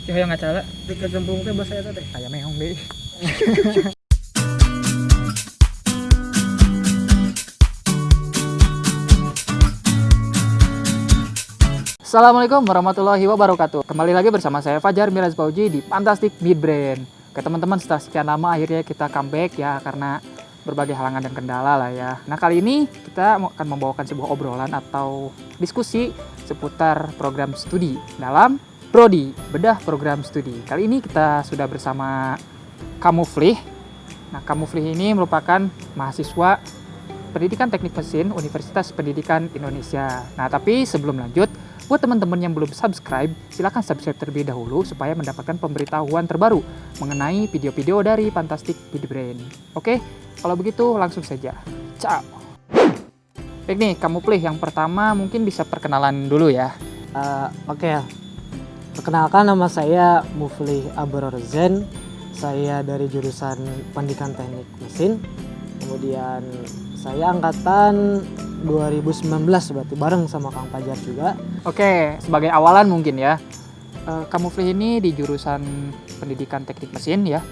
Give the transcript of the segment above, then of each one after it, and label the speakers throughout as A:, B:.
A: Ya yang ngacala
B: di kecemplung teh bahasa eta teh.
A: aya meong deui. Assalamualaikum warahmatullahi wabarakatuh. Kembali lagi bersama saya Fajar Miraz Fauji di Fantastic Midbrain. Oke teman-teman, setelah sekian lama akhirnya kita comeback ya karena berbagai halangan dan kendala lah ya. Nah kali ini kita akan membawakan sebuah obrolan atau diskusi seputar program studi dalam Prodi, bedah program studi. Kali ini kita sudah bersama Kamuflih. Nah Kamuflih ini merupakan mahasiswa Pendidikan Teknik Mesin Universitas Pendidikan Indonesia. Nah tapi sebelum lanjut, buat teman-teman yang belum subscribe, silahkan subscribe terlebih dahulu supaya mendapatkan pemberitahuan terbaru mengenai video-video dari Fantastic Midbrain. Oke, kalau begitu langsung saja. Ciao. Baik nih, Kamuflih yang pertama mungkin bisa perkenalan dulu ya.
B: Oke. Perkenalkan, nama saya Muflih Abror Zen. Saya dari jurusan Pendidikan Teknik Mesin. Kemudian saya angkatan 2019 berarti bareng sama Kang Fajar juga.
A: Oke, sebagai awalan mungkin ya. Kamuflih ini di jurusan Pendidikan Teknik Mesin ya.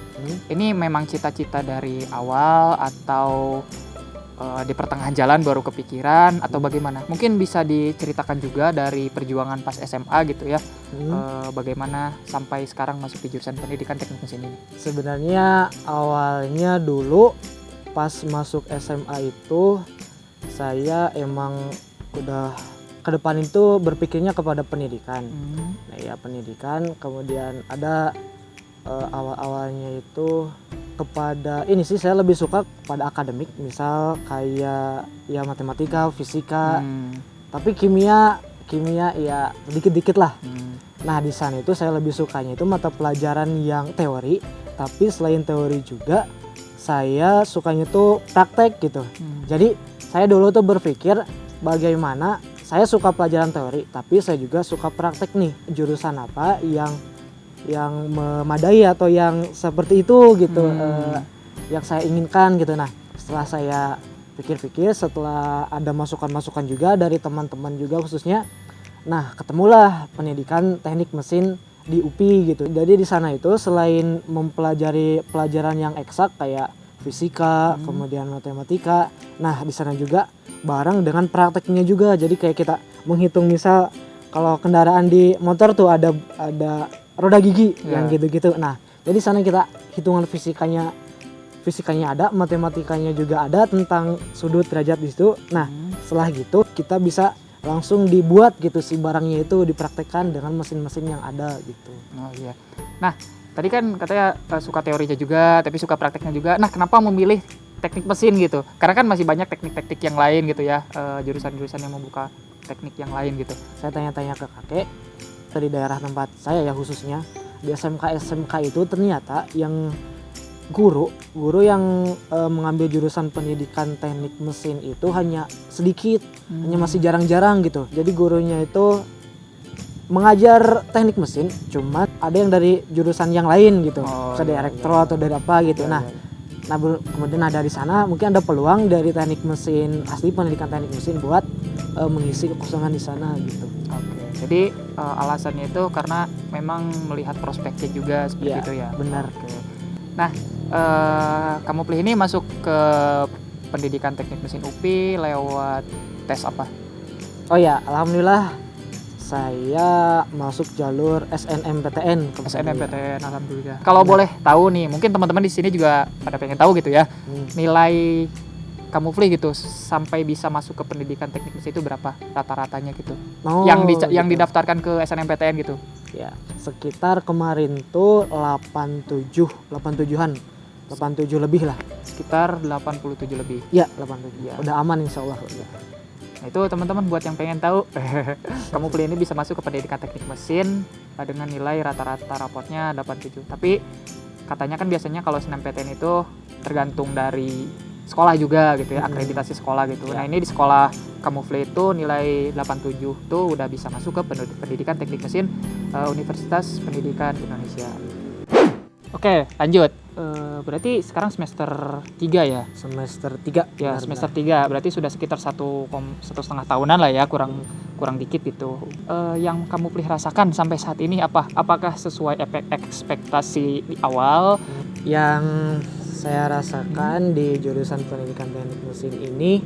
A: Ini memang cita-cita dari awal atau di pertengahan jalan baru kepikiran atau bagaimana? Mungkin bisa diceritakan juga dari perjuangan pas SMA gitu ya. Bagaimana sampai sekarang masuk di jurusan Pendidikan Teknik Mesin ini?
B: Sebenarnya awalnya dulu pas masuk SMA itu saya emang udah ke depan itu berpikirnya kepada pendidikan. Nah ya pendidikan, kemudian ada awal-awalnya itu kepada ini sih, saya lebih suka pada akademik, misal kayak ya matematika, fisika, tapi kimia ya dikit-dikit lah. Nah di sana itu saya lebih sukanya itu mata pelajaran yang teori, tapi selain teori juga saya sukanya tuh praktek gitu. Jadi saya dulu tuh berpikir bagaimana saya suka pelajaran teori, tapi saya juga suka praktek nih, jurusan apa yang memadai atau yang seperti itu gitu, yang saya inginkan gitu. Nah setelah saya pikir-pikir, setelah ada masukan-masukan juga dari teman-teman juga khususnya, nah ketemulah Pendidikan Teknik Mesin di UPI gitu. Jadi di sana itu selain mempelajari pelajaran yang eksak kayak fisika, kemudian matematika, nah di sana juga bareng dengan prakteknya juga. Jadi kayak kita menghitung, misal kalau kendaraan di motor tuh ada roda gigi yang gitu-gitu. Nah jadi sana kita hitungan fisikanya ada, matematikanya juga ada tentang sudut derajat di situ. Nah setelah gitu kita bisa langsung dibuat gitu si barangnya itu, dipraktekkan dengan mesin-mesin yang ada gitu.
A: Oh iya. Nah, tadi kan katanya suka teorinya juga, tapi suka prakteknya juga. Nah, kenapa memilih teknik mesin gitu? Karena kan masih banyak teknik-teknik yang lain gitu ya, jurusan-jurusan yang membuka teknik yang lain gitu.
B: Saya tanya-tanya ke kakek dari daerah tempat saya ya, khususnya di SMK itu ternyata yang guru yang mengambil jurusan pendidikan teknik mesin itu hanya sedikit, hanya masih jarang-jarang gitu. Jadi gurunya itu mengajar teknik mesin, cuma ada yang dari jurusan yang lain gitu, dari elektro atau dari apa gitu. Nah kemudian ada di sana mungkin ada peluang dari teknik mesin asli, pendidikan teknik mesin buat mengisi kekosongan di sana gitu.
A: Oke. Jadi alasannya itu karena memang melihat prospeknya juga seperti itu ya.
B: Benar.
A: Oke. Nah, Kamuflih ini masuk ke Pendidikan Teknik Mesin UPI lewat tes apa?
B: Oh ya, alhamdulillah saya masuk jalur SNMPTN.
A: SNMPTN, alhamdulillah. Kalau boleh tahu nih, mungkin teman-teman di sini juga pada pengen tahu gitu ya, nilai Kamuflih gitu sampai bisa masuk ke Pendidikan Teknik Mesin itu berapa rata-ratanya gitu? Yang didaftarkan ke SNMPTN gitu? Ya,
B: sekitar kemarin tuh 87-an. 87 lebih lah.
A: Sekitar 87 lebih.
B: Ya, 87. Ya. Udah aman insya Allah. Ya.
A: Nah, itu teman-teman buat yang pengen tahu, Kamuflih ini bisa masuk ke Pendidikan Teknik Mesin dengan nilai rata-rata rapotnya 87. Tapi katanya kan biasanya kalau SNMPTN itu tergantung dari sekolah juga gitu ya, akreditasi sekolah gitu. Nah ini di sekolah Kamuflih itu nilai 87 tuh udah bisa masuk ke Pendidikan Teknik Mesin Universitas Pendidikan Indonesia. Oke, lanjut. Berarti sekarang semester 3 ya?
B: Semester 3.
A: Ya, semester 3. Berarti sudah sekitar 1,5 tahunan lah ya, kurang dikit gitu. Yang kamu rasakan sampai saat ini apa? Apakah sesuai ekspektasi di awal?
B: Yang saya rasakan di jurusan pendidikan teknik mesin ini,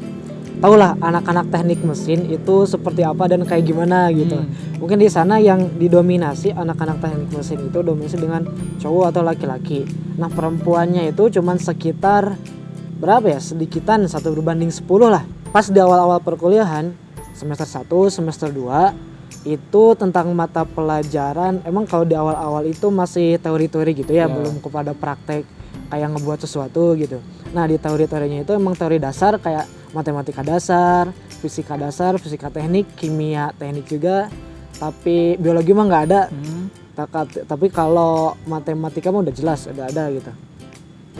B: tahulah anak-anak teknik mesin itu seperti apa dan kayak gimana gitu. Mungkin di sana yang didominasi anak-anak teknik mesin itu dominasi dengan cowok atau laki-laki. Nah, perempuannya itu cuman sekitar berapa ya? Sedikitan 1/10 lah. Pas di awal-awal perkuliahan, semester 1, semester 2 itu tentang mata pelajaran, emang kalau di awal-awal itu masih teori-teori gitu ya, belum kepada praktek kayak ngebuat sesuatu gitu. Nah, di teori-teorinya itu emang teori dasar kayak matematika dasar, fisika teknik, kimia teknik juga, tapi biologi mah nggak ada. Tapi kalau matematika mah udah jelas, udah ada gitu.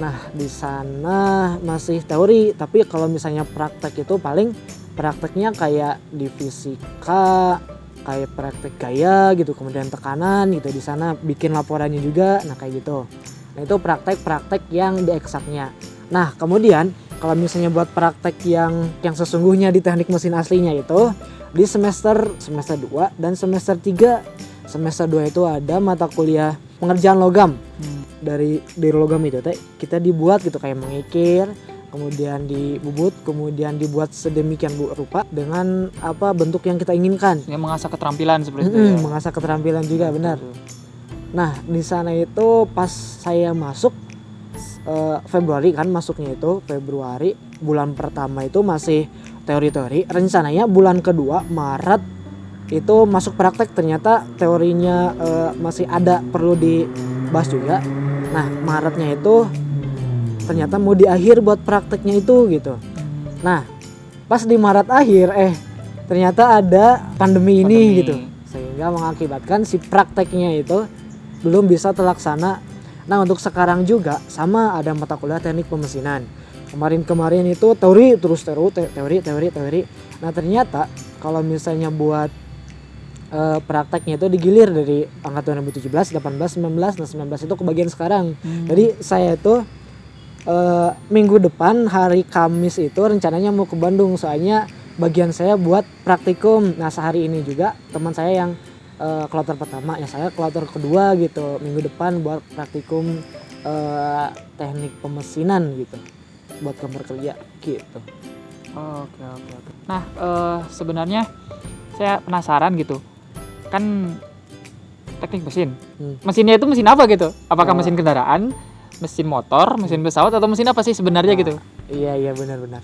B: Nah, di sana masih teori, tapi kalau misalnya praktek itu paling prakteknya kayak di fisika, kayak praktek gaya gitu, kemudian tekanan gitu, di sana bikin laporannya juga, nah kayak gitu. Nah, itu praktek yang di eksaknya. Nah, kemudian kalau misalnya buat praktek yang sesungguhnya di teknik mesin aslinya itu di semester 2 dan semester 3. Semester 2 itu ada mata kuliah pengerjaan logam. Dari logam itu kita dibuat gitu kayak mengikir, kemudian dibubut, kemudian dibuat sedemikian rupa dengan apa bentuk yang kita inginkan.
A: Yang mengasah keterampilan seperti itu ya.
B: Mengasah keterampilan juga, benar. Nah, di sana itu pas saya masuk Februari kan masuknya itu Februari, bulan pertama itu masih teori-teori. Rencananya bulan kedua Maret itu masuk praktek, ternyata teorinya masih ada perlu dibahas juga. Nah, Maretnya itu ternyata mau di akhir buat prakteknya itu gitu. Nah, pas di Maret akhir ternyata ada pandemi ini gitu, sehingga mengakibatkan si prakteknya itu belum bisa terlaksana. Nah, untuk sekarang juga sama, ada mata kuliah teknik pemesinan. Kemarin itu teori terus teori. Nah, ternyata kalau misalnya buat prakteknya itu digilir dari angkatan 2017, 18, 19. Nah, 19 itu kebagian sekarang. Jadi saya itu minggu depan hari Kamis itu rencananya mau ke Bandung, soalnya bagian saya buat praktikum. Nah, sehari ini juga teman saya yang kloter pertama, ya saya kloter kedua gitu, minggu depan buat praktikum teknik pemesinan gitu, buat kamar kerja gitu.
A: Oke. Nah, sebenarnya saya penasaran gitu, kan teknik mesin, mesinnya itu mesin apa gitu? Apakah mesin kendaraan, mesin motor, mesin pesawat, atau mesin apa sih sebenarnya gitu?
B: Iya benar.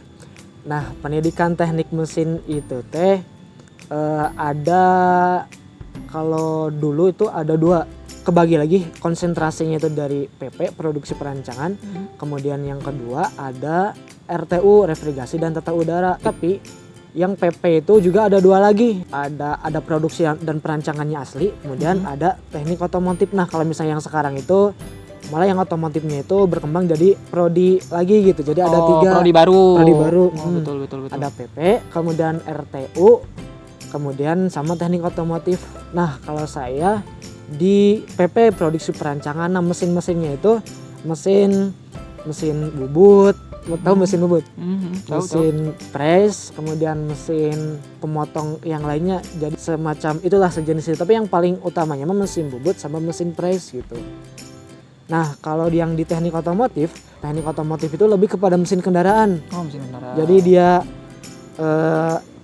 B: Nah, pendidikan teknik mesin itu ada, kalau dulu itu ada 2, kebagi lagi konsentrasinya itu dari PP produksi perancangan, kemudian yang kedua ada RTU refrigerasi dan tata udara. Tapi yang PP itu juga ada 2 lagi, ada produksi dan perancangannya asli, kemudian ada teknik otomotif. Nah, kalau misalnya yang sekarang itu malah yang otomotifnya itu berkembang jadi prodi lagi gitu, jadi ada 3
A: prodi baru. Betul.
B: Ada PP, kemudian RTU, kemudian sama teknik otomotif. Nah, kalau saya di PP produksi perancangan, nah mesin-mesinnya itu mesin bubut, tahu mesin bubut? Mesin press, kemudian mesin pemotong yang lainnya, jadi semacam itulah sejenis itu. Tapi yang paling utamanya mesin bubut sama mesin press gitu. Nah, kalau yang di teknik otomotif itu lebih kepada mesin kendaraan.
A: Mesin kendaraan.
B: Jadi dia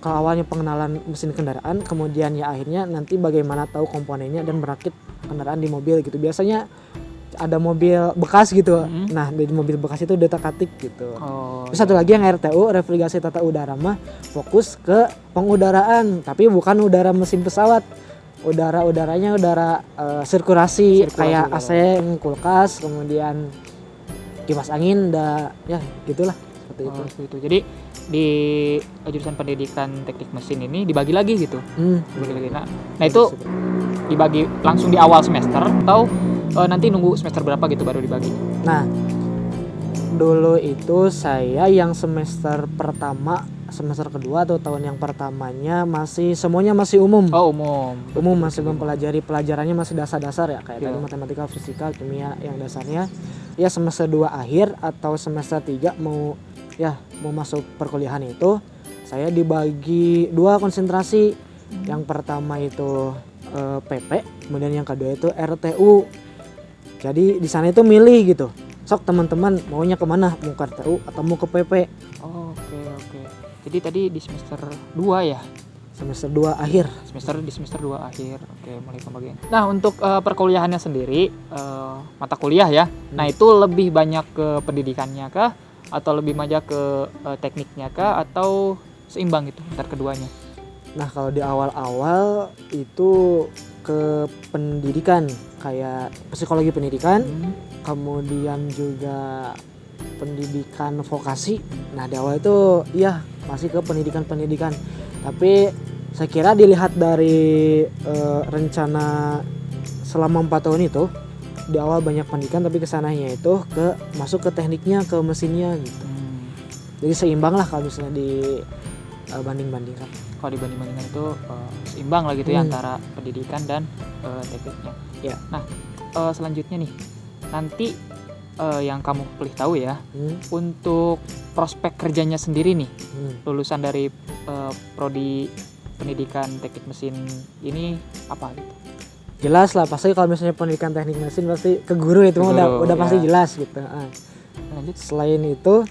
B: kalau awalnya pengenalan mesin kendaraan, kemudian ya akhirnya nanti bagaimana tahu komponennya dan merakit kendaraan di mobil gitu. Biasanya ada mobil bekas gitu. Nah, dari mobil bekas itu detak-atik gitu. Terus satu lagi yang RTU refrigerasi tata udara mah fokus ke pengudaraan, tapi bukan udara mesin pesawat. Udaranya udara sirkulasi kayak AC, kulkas, kemudian kipas angin, ya gitulah seperti itu.
A: Jadi di jurusan pendidikan teknik mesin ini dibagi lagi gitu. Nah itu dibagi langsung di awal semester atau nanti nunggu semester berapa gitu baru dibagi?
B: Nah, dulu itu saya yang semester pertama semester kedua atau tahun yang pertamanya semuanya masih umum.
A: Oh, umum.
B: Umum masih mempelajari pelajarannya masih dasar-dasar ya kayak
A: Iya.
B: tadi matematika, fisika, kimia yang dasarnya. Ya semester 2 akhir atau semester 3 mau masuk perkuliahan itu saya dibagi 2 konsentrasi. Yang pertama itu PP, kemudian yang kedua itu RTU. Jadi di sana itu milih gitu. Sok teman-teman maunya kemana, mau ke RTU atau mau ke PP.
A: Oh, oke. Jadi tadi di semester 2 ya?
B: Semester 2 akhir.
A: Di semester 2 akhir. Oke, mulai pembagian. Nah, untuk perkuliahannya sendiri, mata kuliah ya. Nah, itu lebih banyak ke pendidikannya kah atau lebih banyak ke tekniknya kah atau seimbang gitu antar keduanya?
B: Nah, kalau di awal-awal itu ke pendidikan kayak psikologi pendidikan, kemudian juga pendidikan vokasi. Nah, di awal itu masih ke pendidikan. Tapi saya kira dilihat dari rencana selama 4 tahun itu, di awal banyak pendidikan tapi kesananya itu masuk ke tekniknya, ke mesinnya gitu. Jadi seimbang lah kalau misalnya banding-bandingkan.
A: Kalau dibanding-bandingkan itu seimbang lah gitu ya antara pendidikan dan tekniknya.
B: Ya.
A: Nah, selanjutnya nih, nanti yang kamu pilih tahu ya, untuk prospek kerjanya sendiri nih, lulusan dari prodi pendidikan teknik mesin ini apa gitu?
B: Jelas lah, pasti kalau misalnya pendidikan teknik mesin pasti ke guru itu udah pasti jelas gitu.
A: Lanjut.
B: Selain itu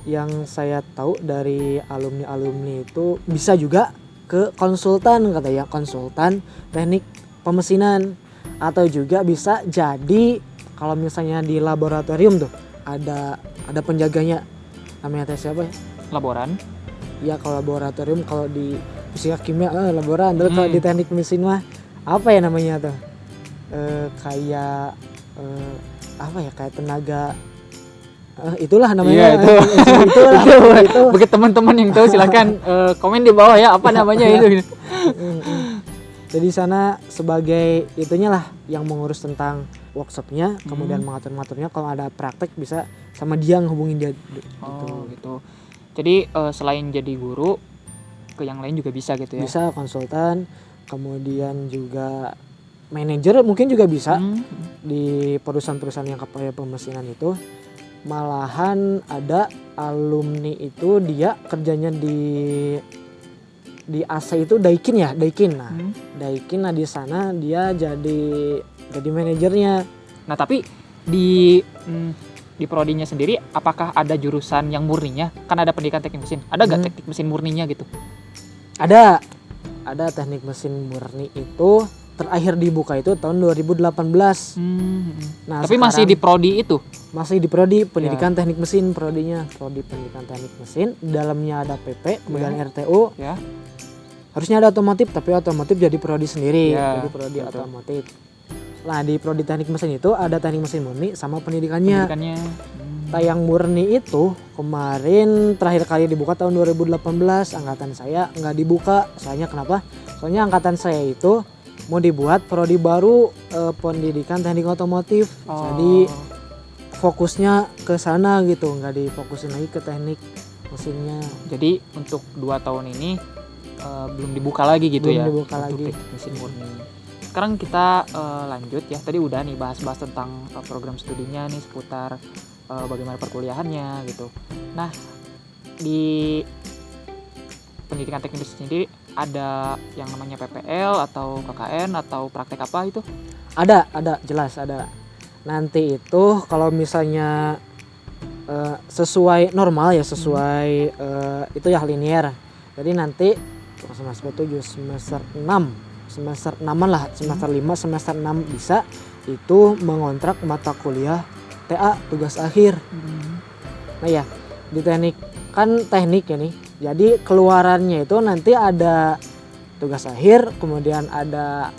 B: yang saya tahu dari alumni itu bisa juga ke konsultan katanya, konsultan teknik pemesinan, atau juga bisa jadi kalau misalnya di laboratorium tuh ada penjaganya, namanya siapa ya?
A: Laboran.
B: Ya kalau laboratorium, kalau di fisika kimia laboran, terus kalau di teknik mesin mah apa ya namanya tuh? Kayak kayak tenaga itulah namanya. Itu.
A: Bagi teman-teman yang tahu silakan komen di bawah ya apa namanya itu.
B: Jadi sana sebagai itunya lah yang mengurus tentang workshopnya, kemudian mengatur-ngaturnya. Kalau ada praktek bisa sama dia ngehubungin dia
A: gitu. Jadi selain jadi guru ke yang lain juga bisa gitu ya.
B: Bisa konsultan, kemudian juga manajer mungkin juga bisa di perusahaan-perusahaan yang kayak pemesinan itu. Malahan ada alumni itu dia kerjanya di AC itu Daikin. Nah, Daikin, nah di sana dia jadi manajernya.
A: Nah, tapi di prodinya sendiri apakah ada jurusan yang murninya? Kan ada pendidikan teknik mesin. Ada nggak teknik mesin murninya gitu?
B: Ada teknik mesin murni itu terakhir dibuka itu tahun 2018. Nah,
A: tapi masih di prodi itu?
B: Masih di prodi pendidikan teknik mesin, prodi pendidikan teknik mesin. Dalamnya ada PP, kemudian RTU.
A: Ya.
B: Harusnya ada otomotif, tapi otomotif jadi prodi sendiri, jadi prodi
A: betul.
B: otomotif. Nah, di prodi teknik mesin itu ada teknik mesin murni sama pendidikannya. Nah, yang murni itu kemarin terakhir kali dibuka tahun 2018, angkatan saya nggak dibuka. Soalnya kenapa? Soalnya angkatan saya itu mau dibuat prodi baru pendidikan teknik otomotif. Jadi fokusnya ke sana gitu, nggak difokusin lagi ke teknik mesinnya.
A: Jadi untuk 2 tahun ini belum dibuka lagi gitu ya?
B: Belum dibuka lagi.
A: Teknik mesin murni. Sekarang kita lanjut ya. Tadi udah nih bahas-bahas tentang program studinya nih seputar bagaimana perkuliahannya gitu. Nah, di pendidikan teknik mesin sendiri ada yang namanya PPL atau KKN atau praktek apa itu?
B: Ada, jelas ada. Nanti itu kalau misalnya sesuai normal ya, sesuai itu ya linear. Jadi nanti semester 7, semester 6, semester 6-an lah, semester 5, semester 6 bisa itu mengontrak mata kuliah TA, tugas akhir. Nah ya, di teknik kan teknik ya nih. Jadi keluarannya itu nanti ada tugas akhir, kemudian ada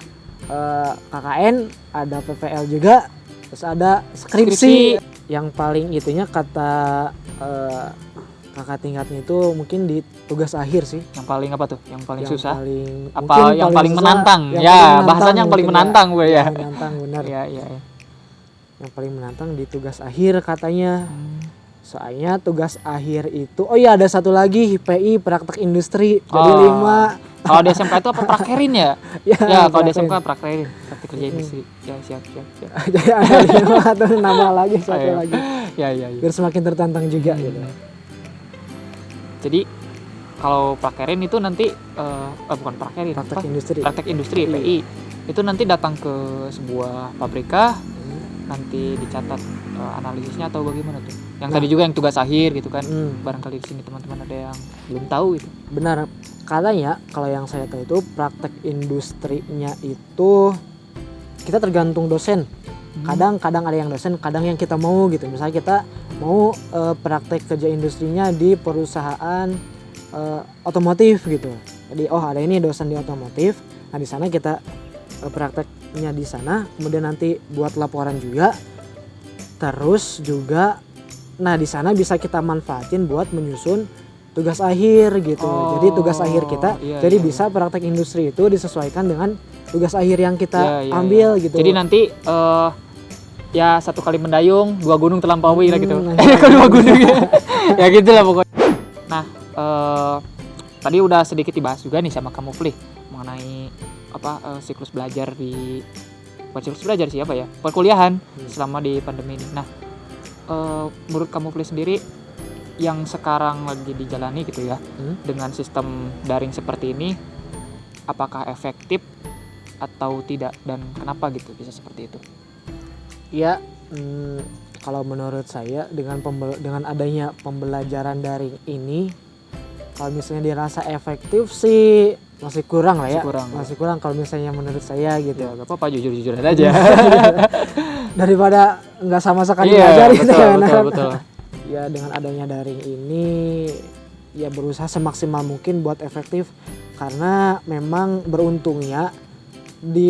B: KKN, ada PPL juga, terus ada skripsi. Yang paling itunya kata kakak tingkatnya itu mungkin di tugas akhir sih.
A: Yang paling apa tuh? Yang paling susah?
B: Yang
A: paling menantang? Bahasanya yang paling menantang gue ya.
B: Menantang benar.
A: Iya.
B: Yang paling menantang di tugas akhir katanya. Soalnya tugas akhir itu, oh iya ada satu lagi PI praktek industri, jadi 5.
A: Kalau di SMK itu apa prakerin ya? Ya, kalau di SMK prakerin, praktek kerja industri. Ya, siap.
B: Jadi ada 5 atau nambah lagi satu
A: Ayo.
B: lagi.
A: Ya.
B: Biar semakin tertantang juga gitu.
A: Jadi kalau prakerin itu nanti bukan prakerin,
B: Praktek industri.
A: praktek industri PI. Itu nanti datang ke sebuah pabrika, nanti dicatat analisisnya atau bagaimana tuh? Yang tadi juga yang tugas akhir gitu kan. Barangkali di sini teman-teman ada yang belum tahu gitu.
B: Benar. Katanya kalau yang saya tahu itu praktek industrinya itu kita tergantung dosen. Kadang ada yang dosen, kadang yang kita mau gitu. Misalnya kita mau praktek kerja industrinya di perusahaan otomotif gitu. Jadi ada ini dosen di otomotif. Nah di sana kita prakteknya di sana. Kemudian nanti buat laporan juga. Terus juga, nah di sana bisa kita manfaatin buat menyusun tugas akhir gitu. Jadi tugas akhir kita, bisa praktek industri itu disesuaikan dengan tugas akhir yang kita ambil gitu.
A: Jadi nanti ya satu kali mendayung, 2 gunung terlampaui lah gitu. 2 gunung ya gitu lah pokoknya. Nah tadi udah sedikit dibahas juga nih sama kamu Flih mengenai siklus belajar bukan siklus belajar sih apa ya, perkuliahan selama di pandemi ini. Nah menurut kamu Flih sendiri yang sekarang lagi dijalani gitu ya, dengan sistem daring seperti ini, apakah efektif atau tidak dan kenapa gitu bisa seperti itu?
B: Ya, kalau menurut saya dengan adanya pembelajaran daring ini, kalau misalnya dirasa efektif sih masih kurang lah ya. Masih kurang kalau misalnya menurut saya gitu.
A: Ya, gak apa-apa, jujur-jujuran aja.
B: Daripada nggak sama sekali belajar gitu ya.
A: Betul.
B: Ya dengan adanya daring ini ya berusaha semaksimal mungkin buat efektif, karena memang beruntungnya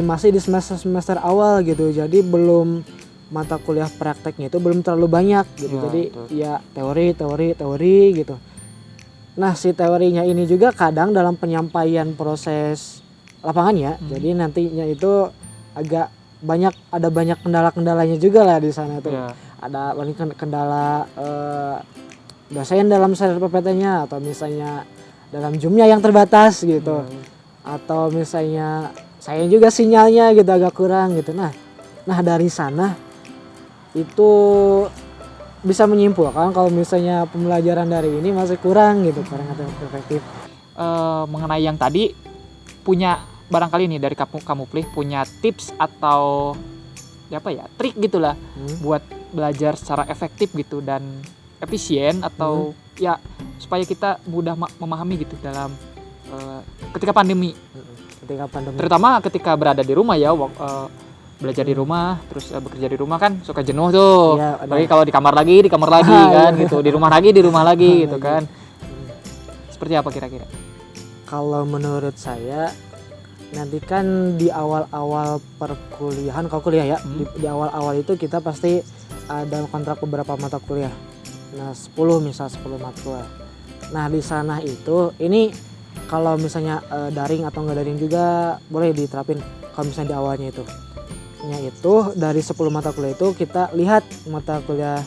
B: masih di semester awal gitu. Jadi belum mata kuliah prakteknya itu belum terlalu banyak gitu. Jadi ya teori gitu. Nah si teorinya ini juga kadang dalam penyampaian proses lapangannya, jadi nantinya itu ada banyak kendala-kendalanya juga lah di sana tuh. Ada banyak kendala dosen dalam share PPT-nya, atau misalnya dalam Zoom-nya yang terbatas gitu. Atau misalnya saya juga sinyalnya gitu agak kurang gitu. Nah dari sana itu bisa menyimpulkan kalau misalnya pembelajaran dari ini masih kurang gitu, kurang efektif.
A: Mengenai yang tadi, punya barangkali nih dari kamu Flih punya tips atau trik gitulah buat belajar secara efektif gitu dan efisien atau ya supaya kita mudah memahami gitu dalam ketika pandemi. Terutama ketika berada di rumah ya, belajar di rumah, terus bekerja di rumah kan suka jenuh tuh. Apalagi kalau di kamar lagi kan gitu, di rumah lagi gitu kan. Seperti apa kira-kira?
B: Kalau menurut saya nanti kan di awal-awal perkuliahan, kalau kuliah ya, di awal-awal itu kita pasti ada kontrak beberapa mata kuliah. Nah 10 matkul. Nah di sana itu ini kalau misalnya daring atau nggak daring juga boleh diterapin kalau misalnya di awalnya itu. Itu dari 10 mata kuliah itu kita lihat mata kuliah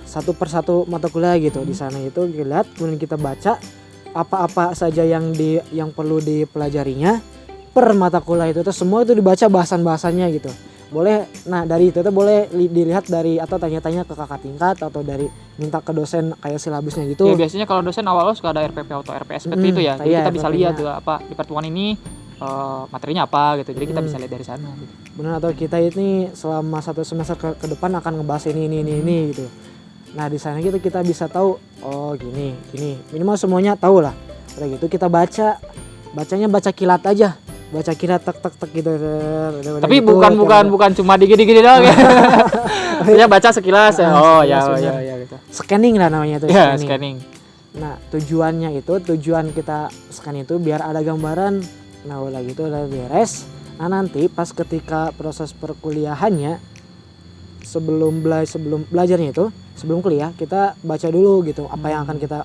B: satu persatu mata kuliah gitu. Di sana itu kita lihat, kemudian kita baca apa-apa saja yang perlu dipelajarinya per mata kuliah itu semua itu dibaca bahasan-bahasannya gitu. Boleh, nah dari itu tuh boleh dilihat dari atau tanya-tanya ke kakak tingkat atau dari minta ke dosen kayak silabusnya gitu.
A: Ya biasanya kalau dosen awal-awal suka ada RPP atau RPS seperti itu ya. Jadi kita bisa lihat tuh di pertemuan ini materinya apa gitu, jadi kita bisa lihat dari sana gitu.
B: Benar, atau kita ini selama 1 semester ke depan akan ngebahas ini gitu. Nah di sana gitu kita bisa tahu gini minimal semuanya tahu lah. Udah gitu kita bacanya baca kilat aja, baca kilat tek gitu.
A: Tapi
B: gitu,
A: bukan cuma digini doang ya. Saya baca sekilas ya. Ya gitu.
B: Scanning lah namanya itu.
A: Ya, scanning.
B: Nah tujuan kita scan itu biar ada gambaran. Nah udah gitu udah beres. Nah nanti pas ketika proses perkuliahannya sebelum belajarnya itu, sebelum kuliah kita baca dulu gitu apa yang akan kita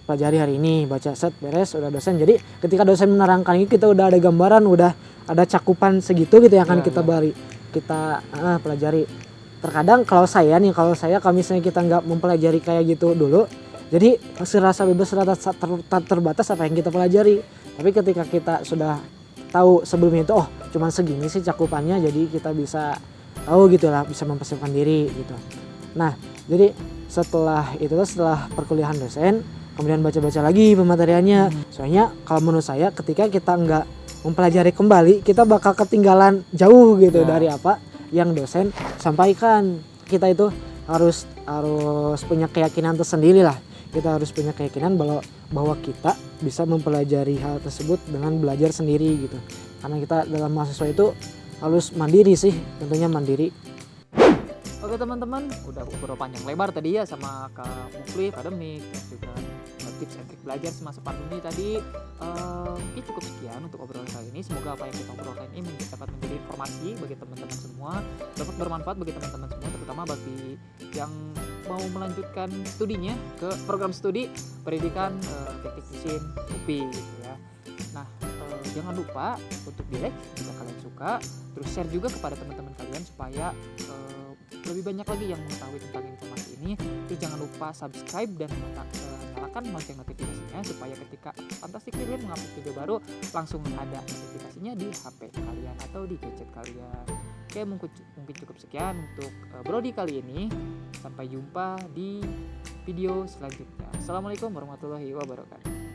B: pelajari hari ini, baca set beres udah dosen. Jadi ketika dosen menerangkan ini kita udah ada gambaran, udah ada cakupan segitu gitu yang akan kita pelajari. terkadang kalau saya kalau misalnya kita nggak mempelajari kayak gitu dulu, jadi rasa bebas terbatas apa yang kita pelajari. Tapi ketika kita sudah tahu sebelumnya itu, oh cuman segini sih cakupannya, jadi kita bisa tahu gitu lah, bisa mempersiapkan diri gitu. Nah jadi setelah perkuliahan dosen, kemudian baca-baca lagi pemateriannya. Soalnya kalau menurut saya ketika kita nggak mempelajari kembali, kita bakal ketinggalan jauh gitu dari apa yang dosen sampaikan. Kita itu harus punya keyakinan tersendiri lah. Kita harus punya keyakinan bahwa kita bisa mempelajari hal tersebut dengan belajar sendiri gitu. Karena kita dalam mahasiswa itu harus mandiri sih, tentunya mandiri.
A: Oke teman-teman, udah ngobrol panjang lebar tadi ya sama Kak Mufli, akademik, dan juga tips and trik belajar semasa pandemi tadi. Mungkin cukup sekian untuk obrolan kali ini. Semoga apa yang kita obrolkan ini dapat menjadi informasi bagi teman-teman semua, dapat bermanfaat bagi teman-teman semua, terutama bagi yang mau melanjutkan studinya ke program studi pendidikan teknik mesin UPI gitu ya. Nah, jangan lupa untuk di-like jika kalian suka, terus share juga kepada teman-teman kalian supaya lebih banyak lagi yang mengetahui tentang informasi ini. Terus jangan lupa subscribe dan nyalakan lonceng notifikasinya supaya ketika Fantastic Midbrain mengupload video baru langsung ada notifikasinya di HP kalian atau di gadget kalian. Oke, mungkin cukup sekian untuk Brody kali ini. Sampai jumpa di video selanjutnya. Assalamualaikum warahmatullahi wabarakatuh.